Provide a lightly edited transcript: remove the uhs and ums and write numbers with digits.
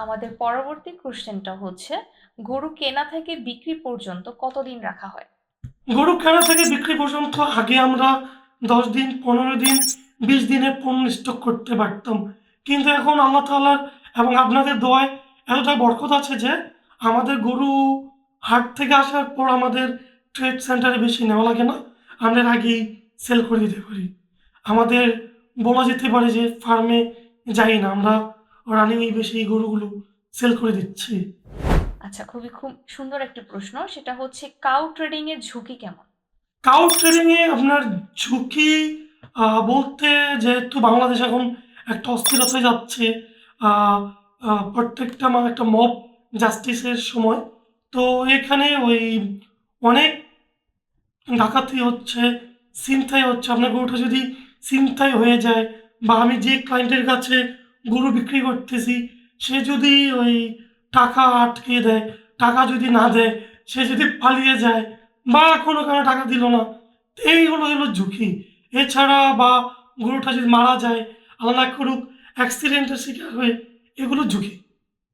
আমাদের পরবর্তী কোশ্চেনটা হচ্ছে, গরু কেনা থেকে বিক্রি পর্যন্ত কতদিন রাখা হয়? গরু কেনা থেকে বিক্রি পর্যন্ত আগে আমরা 10 দিন, 15 দিন, 20 দিনের পণ্য স্টক করতে পারতাম। কিন্তু এখন আল্লাহ তাআলার এবং আপনাদের দোয়ায় এতটা বরকত আছে যে আমাদের গরু হাট থেকে আসার পর আমাদের ট্রেড সেন্টারে বেশি নেওয়া লাগে না। আমরা এর আগেই সেল করে দিতে পারি। আমাদের বলা যেতে পারে যে ফার্মে যাই না, আমরা রানিংয়েই বেশি এই গরুগুলো সেল করে দিচ্ছি। আচ্ছা, খুব সুন্দর একটা প্রশ্ন। সেটা হচ্ছে, কাউ ট্রেডিং এর ঝুঁকি কেমন? কাউ ট্রেডিং এ আপনার ঝুঁকি বলতে, যেহেতু বাংলাদেশ এখন একটা অস্থিরতায় যাচ্ছে, আহ, প্রত্যেকটা মানে একটা মব জাস্টিসের সময়, তো এখানে ওই অনেক ডাকাতি হচ্ছে, ছিনতাই হচ্ছে। আপনার গরুটা যদি ছিনতাই হয়ে যায়, বা আমি যে ক্লায়েন্টের কাছে গরু বিক্রি করতেছি সে যদি ওই টাকা আটকে দেয়, টাকা যদি না দেয়, সে যদি পালিয়ে যায় বা কোনো কারণে টাকা দিল না, তো এইগুলো হলো ঝুঁকি। এছাড়া বা গরুটা যদি মারা যায়, আল্লাহ না করুক অ্যাক্সিডেন্টের শিকার হয়ে, এগুলো ঝুঁকি।